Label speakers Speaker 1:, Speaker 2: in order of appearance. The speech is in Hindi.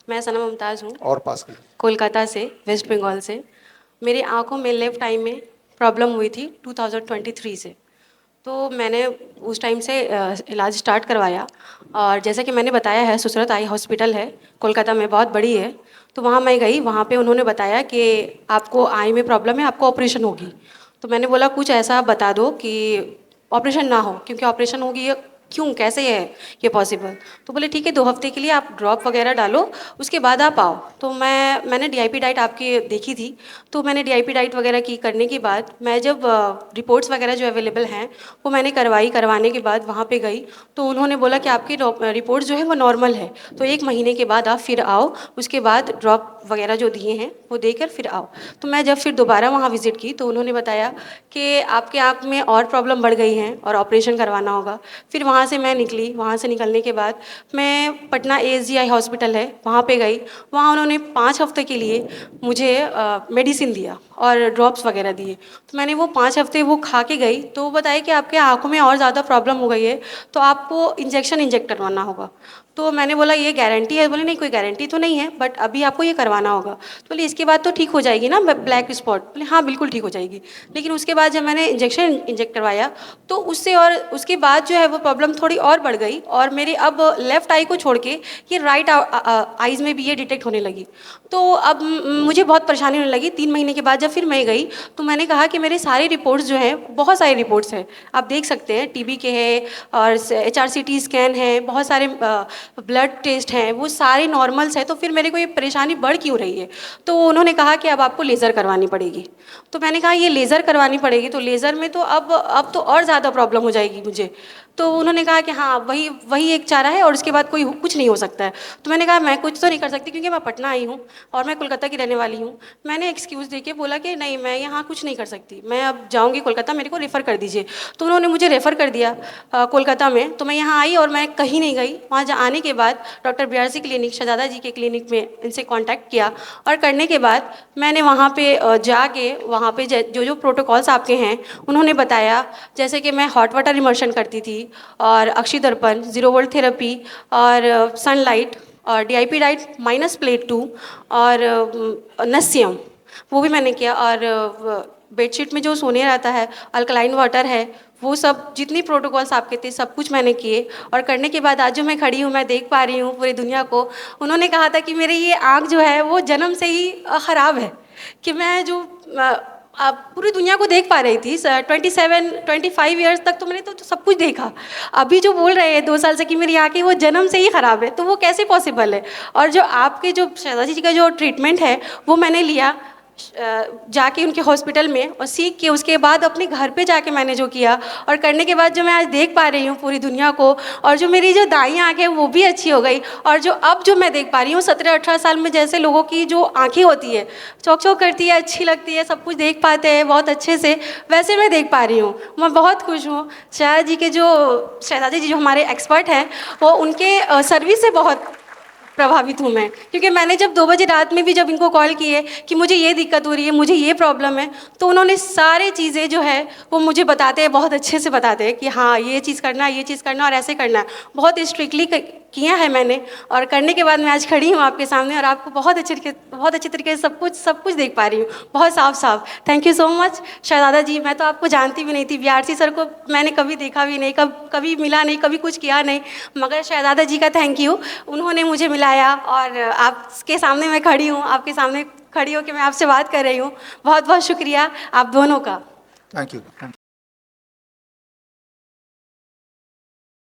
Speaker 1: मैं सना मुमताज़ हूँ,
Speaker 2: और पास कर।
Speaker 1: कोलकाता से, वेस्ट बंगाल से। मेरी आँखों में लेफ़्ट आई में प्रॉब्लम हुई थी 2023 से। तो मैंने उस टाइम से इलाज स्टार्ट करवाया, और जैसा कि मैंने बताया है, सुसरत आई हॉस्पिटल है, कोलकाता में, बहुत बड़ी है। तो वहाँ मैं गई, वहाँ पे उन्होंने बताया कि आपको आई में प्रॉब्लम है, आपको ऑपरेशन होगी। तो मैंने बोला कुछ ऐसा बता दो कि ऑपरेशन ना हो, क्योंकि ऑपरेशन होगी ये क्यों, कैसे है ये पॉसिबल। तो बोले ठीक है, 2 हफ्ते के लिए आप ड्रॉप वगैरह डालो, उसके बाद आप आओ। तो मैंने डीआईपी डाइट आपकी देखी थी, तो मैंने डीआईपी डाइट वगैरह की करने के बाद मैं जब रिपोर्ट्स वगैरह जो अवेलेबल हैं वो मैंने करवाने के बाद वहाँ पे गई, तो उन्होंने बोला कि आपकी रिपोर्ट्स जो है वो नॉर्मल है, तो 1 महीने के बाद आप फिर आओ, उसके बाद ड्रॉप वगैरह जो दिए हैं वो देकर फिर आओ। तो मैं जब फिर दोबारा वहाँ विज़िट की तो उन्होंने बताया कि आपके आँख में और प्रॉब्लम बढ़ गई हैं और ऑपरेशन करवाना होगा। फिर वहाँ से मैं निकली, वहाँ से निकलने के बाद मैं पटना एएसजीआई हॉस्पिटल है वहाँ पे गई। वहाँ उन्होंने 5 हफ्ते के लिए मुझे मेडिसिन दिया और ड्रॉप्स वगैरह दिए। तो मैंने वो 5 हफ्ते वो खा के गई, तो वो बताया कि आपके आँखों में और ज़्यादा प्रॉब्लम हो गई है, तो आपको इंजेक्ट करवाना होगा। तो मैंने बोला ये गारंटी है? बोले नहीं, कोई गारंटी तो नहीं है, बट अभी आपको ये करवाना होगा। तो बोले इसके बाद तो ठीक हो जाएगी ना ब्लैक स्पॉट? बोले हाँ बिल्कुल ठीक हो जाएगी। लेकिन उसके बाद जब मैंने इंजेक्ट करवाया तो उससे, और उसके बाद जो है वो प्रॉब्लम थोड़ी और बढ़ गई, और मेरी अब लेफ़्ट आई को छोड़ के ये राइट आइज़ में भी ये डिटेक्ट होने लगी। तो अब मुझे बहुत परेशानी होने लगी। 3 महीने के बाद जब फिर मैं गई तो मैंने कहा कि मेरे सारे रिपोर्ट्स जो हैं, बहुत सारे रिपोर्ट्स हैं, आप देख सकते हैं, टीबी के हैं और HRCT स्कैन है, बहुत सारे ब्लड टेस्ट हैं, वो सारे नॉर्मल्स हैं, तो फिर मेरे को ये परेशानी बढ़ क्यों रही है? तो उन्होंने कहा कि अब आपको लेज़र करवानी पड़ेगी। तो मैंने कहा ये लेज़र करवानी पड़ेगी, तो लेज़र में तो अब तो और ज़्यादा प्रॉब्लम हो जाएगी मुझे। तो उन्होंने कहा कि हाँ वही वही एक चारा है और उसके बाद कोई कुछ नहीं हो सकता है। तो मैंने कहा मैं कुछ तो नहीं कर सकती, क्योंकि मैं पटना आई हूँ और मैं कोलकाता की रहने वाली हूँ। मैंने एक्सक्यूज़ दे के बोला कि नहीं, मैं यहाँ कुछ नहीं कर सकती, मैं अब जाऊँगी कोलकाता, मेरे को रेफ़र कर दीजिए। तो उन्होंने मुझे रेफ़र कर दिया कोलकाता में। तो मैं यहाँ आई और मैं कहीं नहीं गई। वहाँ आने के बाद डॉक्टर BRC क्लिनिक, शहजादा जी के क्लिनिक में इनसे कॉन्टैक्ट किया, और करने के बाद मैंने वहाँ पे जाके वहाँ पे जो जो प्रोटोकॉल्स आपके हैं उन्होंने बताया, जैसे कि मैं हॉट वाटर इमर्शन करती थी, और अक्षी दर्पण, 0 वोल्ट थेरेपी, और सनलाइट, और डीआईपी डाइट -प्लेट 2, और नस्यम, वो भी मैंने किया। और बेडशीट में जो सोने रहता है, अल्कलाइन वाटर है, वो सब जितनी प्रोटोकॉल्स आपके थे सब कुछ मैंने किए। और करने के बाद आज जो मैं खड़ी हूँ, मैं देख पा रही हूँ पूरी दुनिया को। उन्होंने कहा था कि मेरी ये आँख जो है वो जन्म से ही ख़राब है, कि मैं जो पूरी दुनिया को देख पा रही थी। 25 ईयर्स तक तो मैंने तो सब कुछ देखा। अभी जो बोल रहे हैं 2 साल से कि मेरी आँखें वो जन्म से ही ख़राब है, तो वो कैसे पॉसिबल है? और जो आपके जो शहजादा जी का जो ट्रीटमेंट है वो मैंने लिया जाके उनके हॉस्पिटल में, और सीख के उसके बाद अपने घर पे जाके मैंने जो किया, और करने के बाद जो मैं आज देख पा रही हूँ पूरी दुनिया को, और जो मेरी जो दाईं आँख है वो भी अच्छी हो गई, और जो अब जो मैं देख पा रही हूँ 17-18 साल में जैसे लोगों की जो आँखें होती है, चौक चौक करती है, अच्छी लगती है, सब कुछ देख पाते हैं बहुत अच्छे से, वैसे मैं देख पा रही हूँ। मैं बहुत खुश हूँ। शहजादी जी जो हमारे एक्सपर्ट हैं, वो उनके सर्विस से बहुत प्रभावित हूँ मैं, क्योंकि मैंने जब 2 बजे रात में भी जब इनको कॉल किए कि मुझे ये दिक्कत हो रही है, मुझे ये प्रॉब्लम है, तो उन्होंने सारी चीज़ें जो है वो मुझे बताते हैं, बहुत अच्छे से बताते हैं कि हाँ ये चीज़ करना है, ये चीज़ करना है, और ऐसे करना है। बहुत स्ट्रिक्टली किया है मैंने, और करने के बाद मैं आज खड़ी हूँ आपके सामने, और आपको बहुत अच्छे तरीके से सब कुछ देख पा रही हूँ, बहुत साफ साफ। थैंक यू सो मच शहजादा जी। मैं तो आपको जानती भी नहीं थी, BRC सर को मैंने कभी देखा भी नहीं, कभी मिला नहीं, कभी कुछ किया नहीं, मगर शहजादा जी का थैंक यू, उन्होंने मुझे मिलाया, और आपके सामने मैं खड़ी हूँ, आपके सामने खड़ी होकर मैं आपसे बात कर रही हूँ। बहुत बहुत शुक्रिया आप दोनों का।
Speaker 2: Thank you.